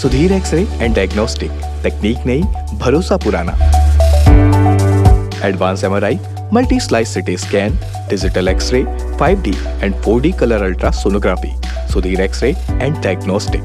Sudhir x-ray and diagnostic, तकनीक नई, भरोसा पुराना। Advance MRI, multi slice CT scan, digital x-ray, 5D and 4D colour ultrasonography. Sudhir x-ray and diagnostic.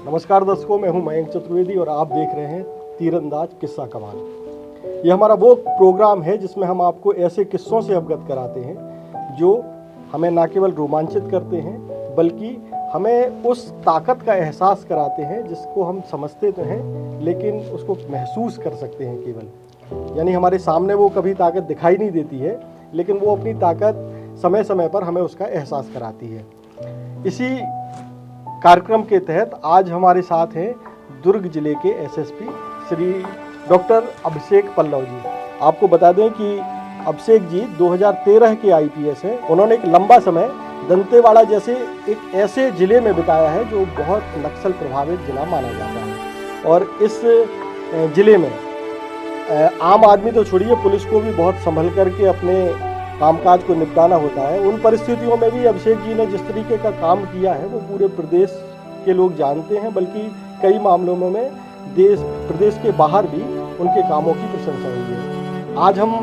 नमस्कार दर्शकों, मैं हूं मयंक चतुर्वेदी और आप देख रहे हैं तीरंदाज किस्सा कमाल। ये हमारा वो प्रोग्राम है जिसमें हम आपको ऐसे किस्सों से अवगत कराते हैं जो हमें न केवल रोमांचित करते हैं बल्कि हमें उस ताकत का एहसास कराते हैं जिसको हम समझते तो हैं लेकिन उसको महसूस कर सकते हैं केवल। यानी हमारे सामने वो कभी ताकत दिखाई नहीं देती है लेकिन वो अपनी ताकत समय समय पर हमें उसका एहसास कराती है। इसी कार्यक्रम के तहत आज हमारे साथ हैं दुर्ग जिले के एसएसपी श्री डॉक्टर अभिषेक पल्लव जी। आपको बता दें कि अभिषेक जी 2013 के आईपीएस हैं। उन्होंने एक लंबा समय दंतेवाड़ा जैसे एक ऐसे जिले में बिताया है जो बहुत नक्सल प्रभावित जिला माना जाता है और इस जिले में आम आदमी तो छोड़िए, पुलिस को भी बहुत संभल करके अपने कामकाज को निपटाना होता है। उन परिस्थितियों में भी अभिषेक जी ने जिस तरीके का काम किया है वो पूरे प्रदेश के लोग जानते हैं, बल्कि कई मामलों में प्रदेश के बाहर भी उनके कामों की प्रशंसा हुई है। आज हम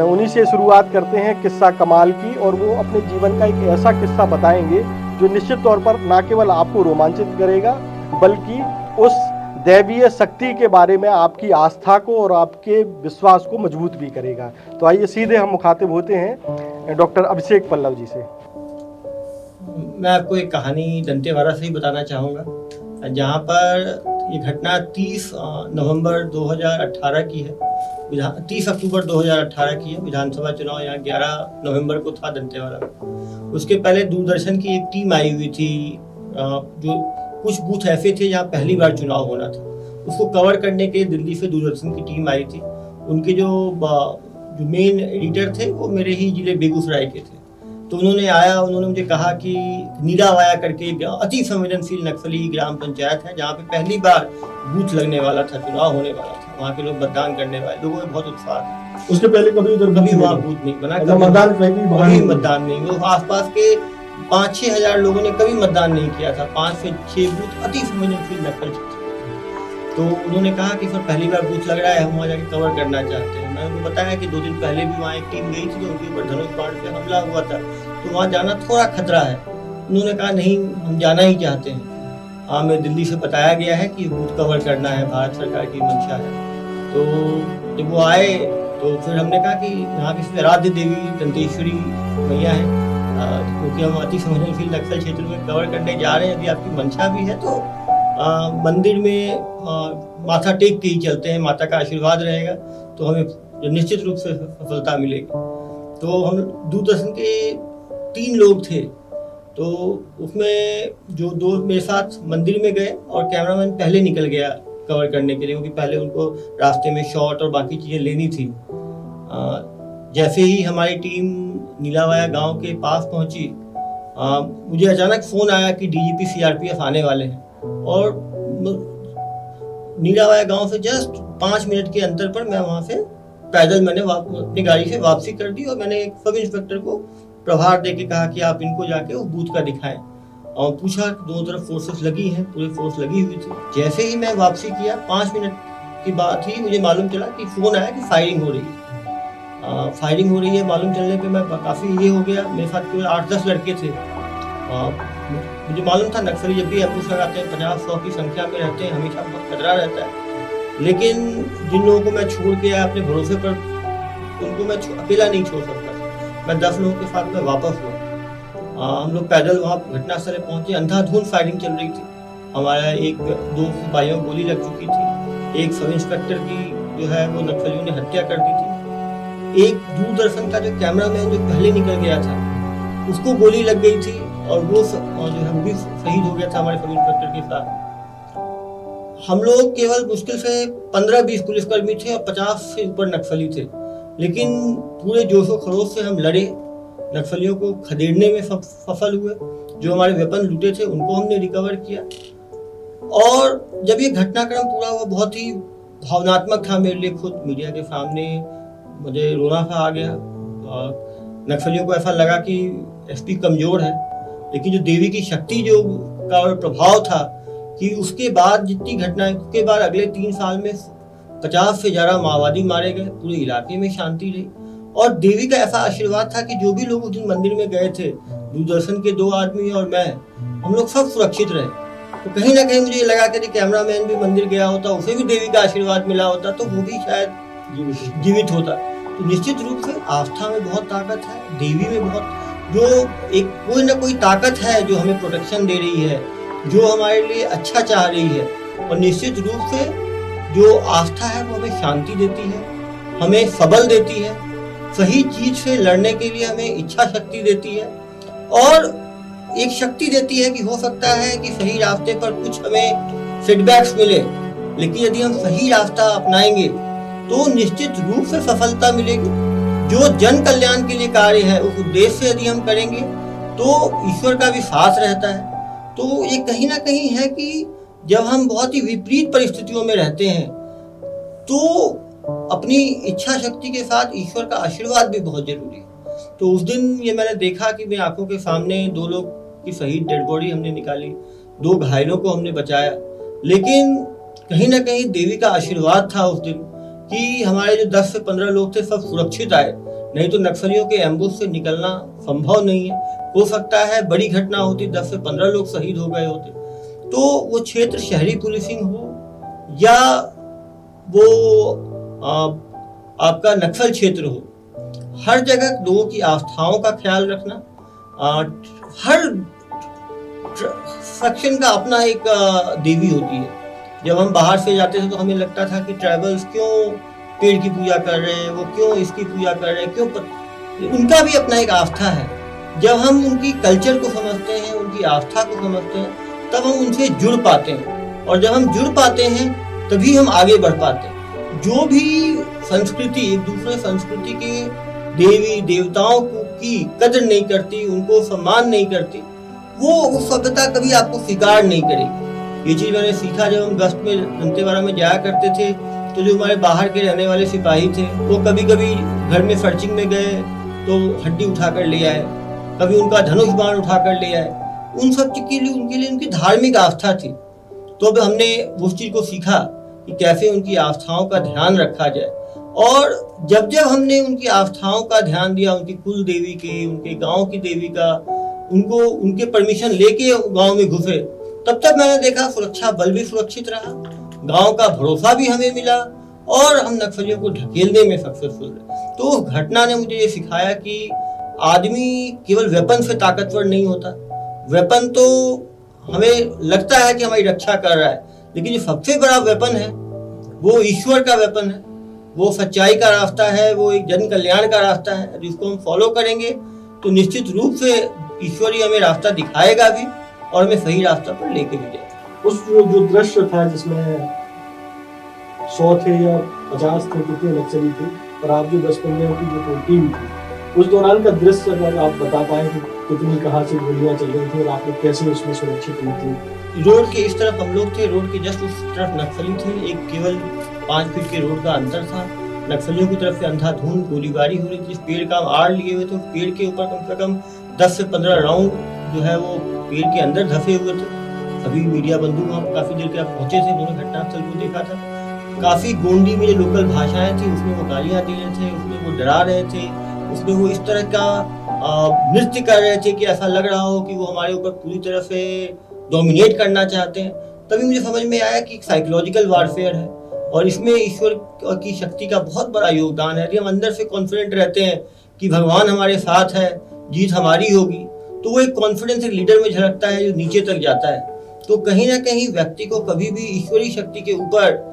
उन्हीं से शुरुआत करते हैं किस्सा कमाल की, और वो अपने जीवन का एक ऐसा किस्सा बताएंगे जो निश्चित तौर पर न केवल आपको रोमांचित करेगा बल्कि उस दैवीय शक्ति के बारे में आपकी आस्था को और आपके विश्वास को मजबूत भी करेगा। तो आइए सीधे हम मुखातिब होते हैं डॉक्टर अभिषेक पल्लव जी से। मैं आपको एक कहानी दंतेवाड़ा से ही बताना चाहूँगा, जहाँ पर ये घटना 30 नवंबर 2018 की है। 30 अक्टूबर 2018 की है। विधानसभा चुनाव यहाँ 11 नवंबर को था दंतेवाड़ा में। उसके पहले दूरदर्शन की एक टीम आई हुई थी, जो कुछ बूथ ऐसे थे जहाँ पहली बार चुनाव होना था। उसको कवर करने के लिए दिल्ली से दूरदर्शन की टीम आई थी। उनके जो मेन एडिटर थे वो मेरे ही जिले बेगूसराय के थे। तो उन्होंने मुझे कहा कि नीलावाया करके अति संवेदनशील नक्सली ग्राम पंचायत है जहाँ पे पहली बार बूथ लगने वाला था, चुनाव होने वाला था। वहाँ के लोग मतदान करने वाले लोगों में बहुत उत्साह था। उसके पहले कभी वहाँ बूथ नहीं बना, कभी मतदान नहीं। वो आसपास के 5-6 हजार लोगों ने कभी मतदान नहीं किया था। 5 से 6 बूथ अति संवेदनशील नक्सल क्षेत्र। तो उन्होंने कहा कि सर पहली बार बूथ लग रहा है, हम वहाँ जाके कवर करना चाहते हैं। मैंने उनको बताया कि 2 दिन पहले भी वहाँ एक टीम गई थी तो उनके ऊपर धनुष बाण से हमला हुआ था, तो वहाँ जाना थोड़ा खतरा है। उन्होंने कहा नहीं, हम जाना ही चाहते हैं। हमें दिल्ली से बताया गया है कि बूथ कवर करना है, भारत सरकार की मंशा है। तो जब वो आए तो फिर हमने कहा कि यहाँ की आराध्य देवी दंतेश्वरी मैया है, क्योंकि हम अति संवेदनशील नक्सल क्षेत्र में कवर करने जा रहे हैं, यदि आपकी मंशा भी है तो मंदिर में माथा टेक के ही चलते हैं, माता का आशीर्वाद रहेगा तो हमें निश्चित रूप से सफलता मिलेगी। तो हम दूरदर्शन के 3 लोग थे, तो उसमें जो 2 मेरे साथ मंदिर में गए और कैमरामैन पहले निकल गया कवर करने के लिए, क्योंकि पहले उनको रास्ते में शॉट और बाकी चीज़ें लेनी थी। जैसे ही हमारी टीम नीलावाया गांव के पास पहुंची, मुझे अचानक फ़ोन आया कि डीजीपी सीआरपीएफ आने वाले हैं। और नीलावाया गांव से जस्ट 5 मिनट के अंतर पर मैं वहां से पैदल मैंने अपनी गाड़ी से वापसी कर दी और मैंने एक सब इंस्पेक्टर को प्रभार दे के कहा कि आप इनको जाके उस बूथ का दिखाएं। और पूछा कि दोनों तरफ फोर्सेस लगी हैं, पूरी फोर्स लगी हुई थी। जैसे ही मैं वापसी किया 5 मिनट की बात ही मुझे मालूम चला कि फ़ोन आया कि फायरिंग हो रही है। फायरिंग हो रही है मालूम चलने पे मैं काफ़ी ये हो गया। मेरे साथ केवल 8-10 लड़के थे। मुझे मालूम था नक्सली जब भी एम्बुश लगाते हैं 50-100 की संख्या में रहते हैं, हमेशा बहुत खतरा रहता है। लेकिन जिन लोगों को मैं छोड़ के आया अपने भरोसे पर, उनको मैं अकेला नहीं छोड़ सकता। मैं 10 लोगों के साथ में वापस हुआ। हम लोग पैदल वहाँ घटनास्थल पहुँचे। अंधाधुंध फायरिंग चल रही थी। हमारा 2 सिपाहियों को गोली लग चुकी थी। एक सब इंस्पेक्टर की जो है वो नक्सलियों ने हत्या कर दी थी। एक दूरदर्शन का जो कैमरामैन जो पहले निकल गया था उसको गोली लग गई थी और वो जो है वो भी शहीद हो गया था हमारे सब इंस्पेक्टर के साथ। हम लोग केवल मुश्किल से 15-20 पुलिसकर्मी थे और 50 से ऊपर नक्सली थे, लेकिन पूरे जोशो खरोश से हम लड़े, नक्सलियों को खदेड़ने में सफल हुए। जो हमारे वेपन लूटे थे उनको हमने रिकवर किया। और जब ये घटनाक्रम पूरा हुआ, बहुत ही भावनात्मक था मेरे लिए। खुद मीडिया के सामने मुझे रोना सा आ गया। और नक्सलियों को ऐसा लगा कि एसपी कमज़ोर है, लेकिन जो देवी की शक्ति जो का प्रभाव था कि उसके बाद जितनी घटनाएं, उसके बाद अगले 3 साल में 50 से ज़्यादा माओवादी मारे गए, पूरे इलाके में शांति रही। और देवी का ऐसा आशीर्वाद था कि जो भी लोग उस दिन मंदिर में गए थे, दूरदर्शन के 2 आदमी और मैं, हम लोग सब सुरक्षित रहे। तो कहीं ना कहीं मुझे लगा कि कैमरामैन भी मंदिर गया होता, उसे भी देवी का आशीर्वाद मिला होता, तो वो भी शायद जीवित होता। तो निश्चित रूप से आस्था में बहुत ताकत है, देवी में बहुत, जो एक कोई ना कोई ताकत है जो हमें प्रोटेक्शन दे रही है, जो हमारे लिए अच्छा चाह रही है। और निश्चित रूप से जो आस्था है वो हमें शांति देती है, हमें सबल देती है, सही चीज से लड़ने के लिए हमें इच्छा शक्ति देती है, और एक शक्ति देती है कि हो सकता है कि सही रास्ते पर कुछ हमें सेटबैक्स मिले, लेकिन यदि हम सही रास्ता अपनाएंगे तो निश्चित रूप से सफलता मिलेगी। जो जन कल्याण के लिए कार्य है उस उद्देश्य से यदि हम करेंगे तो ईश्वर का भी साथ रहता है। तो ये कहीं ना कहीं है कि जब हम बहुत ही विपरीत परिस्थितियों में रहते हैं तो अपनी इच्छा शक्ति के साथ ईश्वर का आशीर्वाद भी बहुत जरूरी है। तो उस दिन ये मैंने देखा कि मेरी आंखों के सामने 2 लोग की शहीद डेड बॉडी हमने निकाली, 2 घायलों को हमने बचाया, लेकिन कहीं ना कहीं देवी का आशीर्वाद था उस दिन कि हमारे जो 10 से 15 लोग थे सब सुरक्षित आए। नहीं तो नक्सलियों के एम्बुश से निकलना संभव नहीं है। हो सकता है बड़ी घटना होती, 10 से 15 लोग शहीद हो गए होते। तो वो क्षेत्र शहरी पुलिसिंग हो या वो आपका नक्सल क्षेत्र हो, हर जगह लोगों की आस्थाओं का ख्याल रखना। हर सेक्शन का अपना एक देवी होती है। जब हम बाहर से जाते थे तो हमें लगता था कि ट्राइबल्स क्यों पेड़ की पूजा कर रहे हैं, वो क्यों इसकी पूजा कर रहे हैं, क्यों उनका भी अपना एक आस्था है। जब हम उनकी कल्चर को समझते हैं, उनकी आस्था को समझते हैं, तब हम उनसे जुड़ पाते हैं, और जब हम जुड़ पाते हैं तभी हम आगे बढ़ पाते हैं। जो भी संस्कृति एक दूसरे संस्कृति के देवी देवताओं की कदर नहीं करती, उनको सम्मान नहीं करती, वो उस सभ्यता कभी आपको स्वीकार नहीं करेगी। ये चीज मैंने सीखा जब हम गश्त में दंतेवाड़ा में जाया करते थे। तो जो हमारे बाहर के रहने वाले सिपाही थे वो कभी कभी घर में सर्चिंग में गए तो हड्डी उठा कर ले आए, कभी उनका धनुष बाण उठा कर ले आए। उन सब के लिए उनकी धार्मिक आस्था थी। तो अब हमने उस चीज को सीखा कि कैसे उनकी आस्थाओं का ध्यान रखा जाए। और जब जब हमने उनकी आस्थाओं का ध्यान दिया, उनकी कुल देवी के, उनके गांव की देवी का, उनको उनके परमिशन लेके गांव में घुसे, तब तक मैंने देखा सुरक्षा बल भी सुरक्षित रहा, गांव का भरोसा भी हमें मिला, और हम नक्सलियों को ढकेलने में सक्सेसफुल रहे। तो उस घटना ने मुझे ये सिखाया कि आदमी केवल वेपन से ताकतवर नहीं होता। वेपन तो हमें लगता है कि हमारी रक्षा कर रहा है, लेकिन जो सबसे बड़ा वेपन है वो ईश्वर का वेपन है, वो सच्चाई का रास्ता है, वो एक जन कल्याण का रास्ता है। जिसको हम फॉलो करेंगे तो निश्चित रूप से ईश्वर ही हमें रास्ता दिखाएगा भी और हमें सही रास्ता पर लेके भी जाएगा। उस जो दृश्य था जिसमें 100 थे या 50 थे, कितने नक्सली थे, और आप जो 10-15 की जो टीम थी, उस दौरान का दृश्य अगर आप बता पाए कि कितनी कहाँ से गोलियां चल रही थी और आप लोग कैसे उसमें सुरक्षित हुए थे। रोड के इस तरफ हम लोग थे, रोड के जस्ट उस तरफ नक्सली थे। एक केवल 5 फीट के रोड का अंतर था। नक्सलियों की तरफ से अंधाधुंध गोलीबारी हो रही थी। जिस पेड़ का हम आड़ लिए हुए थे, पेड़ के ऊपर कम से कम 10 से 15 राउंड जो है वो पेड़ के अंदर धसे हुए थे। सभी मीडिया बंधु वहाँ काफी देर के आप पहुंचे थे, उन्होंने घटनास्थल को देखा था। काफी गोंडी में जो लोकल भाषाएं थी उसमें वो गालियां दे रहे थे, उसमें वो डरा रहे थे, उसमें वो इस तरह का नृत्य कर रहे थे कि ऐसा लग रहा हो कि वो हमारे ऊपर पूरी तरह से डोमिनेट करना चाहते हैं। तभी मुझे समझ में आया कि साइकोलॉजिकल वारफेयर है और इसमें ईश्वर की शक्ति का बहुत बड़ा योगदान है। यदि हम अंदर से कॉन्फिडेंट रहते हैं कि भगवान हमारे साथ है, जीत हमारी होगी, तो वो एक कॉन्फिडेंस एक लीडर में झलकता है जो नीचे तक जाता है। तो कहीं ना कहीं व्यक्ति को कभी भी ईश्वरीय शक्ति के ऊपर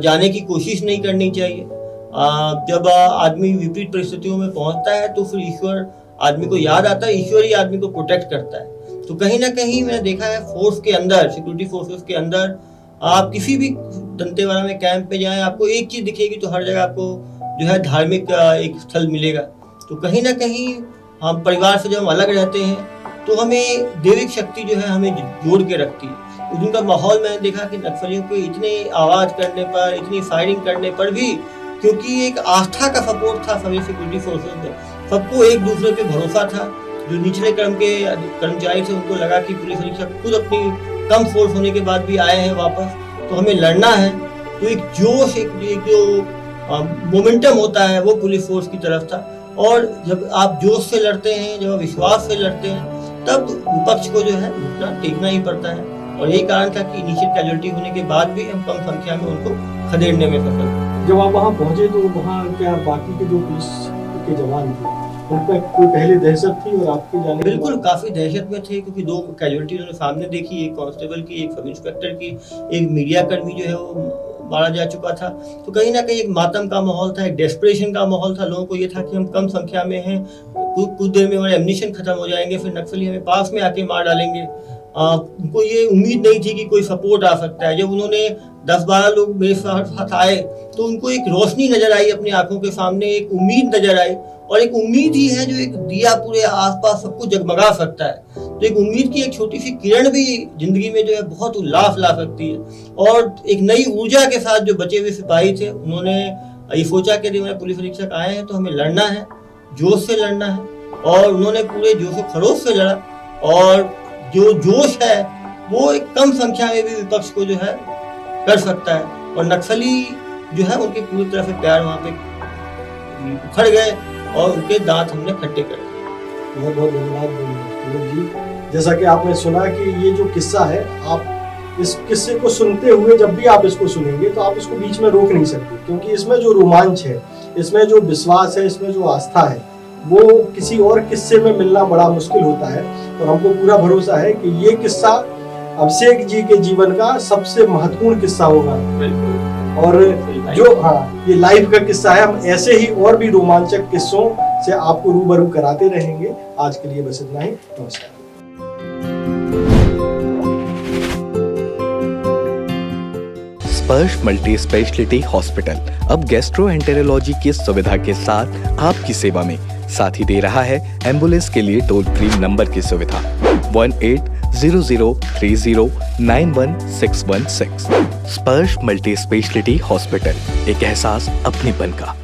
जाने की कोशिश नहीं करनी चाहिए। जब आदमी विपरीत परिस्थितियों में पहुंचता है तो फिर ईश्वर आदमी को याद आता है, ईश्वर ही आदमी को प्रोटेक्ट करता है। तो कहीं ना कहीं मैंने देखा है फोर्स के अंदर, सिक्योरिटी फोर्सेस के अंदर, आप किसी भी दंतेवाड़ा में कैंप पे जाएं, आपको एक चीज दिखेगी तो हर जगह आपको जो है धार्मिक एक स्थल मिलेगा। तो कहीं ना कहीं हम परिवार से जब हम अलग रहते हैं तो हमें दैविक शक्ति जो है हमें जोड़ के रखती है। उस दिन का माहौल मैंने देखा कि नक्सलियों को इतने आवाज़ करने पर, इतनी फायरिंग करने पर भी, क्योंकि एक आस्था का सपोर्ट था सभी सिक्योरिटी फोर्सेस में, सबको एक दूसरे पे भरोसा था। जो निचले क्रम के कर्मचारी थे उनको लगा कि पुलिस अधीक्षक खुद अपनी कम फोर्स होने के बाद भी आए हैं वापस, तो हमें लड़ना है। तो एक जोश, एक जो मोमेंटम होता है वो पुलिस फोर्स की तरफ था। और जब आप जोश से लड़ते हैं, जब आप विश्वास से लड़ते हैं, तब विपक्ष को जो है घुटना टेकना ही पड़ता है। और यही कारण था कि इनिशियल कैजुअलिटी होने के बाद भी हम कम संख्या में उनको खदेड़ने में सफल हुए। जब आप वहाँ पहुँचे तो वहाँ क्या बाकी के जो पुलिस के जवान थे उन पर कोई पहले दहशत थी और आपके जाने के बिल्कुल बाद? काफ़ी दहशत में थे, क्योंकि 2 कैजुअलिटी उन्होंने सामने देखी, एक कांस्टेबल की, एक सब इंस्पेक्टर की, एक मीडिया कर्मी जो है वो मारा जा चुका था। तो कहीं ना कहीं एक मातम का माहौल था, एक डेस्परेशन का माहौल था। लोगों को ये था कि हम कम संख्या में हैं, कुछ देर में हमारे एम्यूनिशन खत्म हो जाएंगे, फिर नक्सली हमें पास में आके मार डालेंगे। उनको ये उम्मीद नहीं थी कि कोई सपोर्ट आ सकता है। जब उन्होंने 10-12 लोग मेरे साथ आए तो उनको एक रोशनी नजर आई अपनी आंखों के सामने, एक उम्मीद नजर आई। और एक उम्मीद ही है जो एक दिया पूरे आसपास सबको जगमगा सकता है। तो एक उम्मीद की एक छोटी सी किरण भी जिंदगी में जो है बहुत उल्लास ला सकती है। और एक नई ऊर्जा के साथ जो बचे हुए सिपाही थे, उन्होंने ये सोचा कि हमारे पुलिस अधीक्षक आए हैं तो हमें लड़ना है, जोश से लड़ना है। और उन्होंने पूरे जोश खरोश से लड़ा। और जो जोश है वो एक कम संख्या में भी विपक्ष को जो है कर सकता है। और नक्सली जो है उनके पूरी तरह से पैर वहाँ पे उखड़ गए और उनके दांत हमने खट्टे कर दिए। बहुत बहुत धन्यवाद पूनम जी। जैसा कि आपने सुना कि ये जो किस्सा है, आप इस किस्से को सुनते हुए जब भी आप इसको सुनेंगे तो आप इसको बीच में रोक नहीं सकते, क्योंकि इसमें जो रोमांच है, इसमें जो विश्वास है, इसमें जो आस्था है, वो किसी और किस्से में मिलना बड़ा मुश्किल होता है। और हमको पूरा भरोसा है कि ये किस्सा अभिषेक जी के जीवन का सबसे महत्वपूर्ण किस्सा होगा। और जो ये लाइफ का किस्सा है, हम ऐसे ही और भी रोमांचक किस्सों से आपको रूबरू कराते रहेंगे। आज के लिए बस इतना ही। नमस्कार। स्पर्श मल्टी स्पेशलिटी हॉस्पिटल अब गैस्ट्रोएंटेरोलॉजी की सुविधा के साथ आपकी सेवा में, साथ ही दे रहा है एम्बुलेंस के लिए टोल फ्री नंबर की सुविधा 180030911616। स्पर्श मल्टी स्पेशलिटी हॉस्पिटल, एक एहसास अपनेपन का।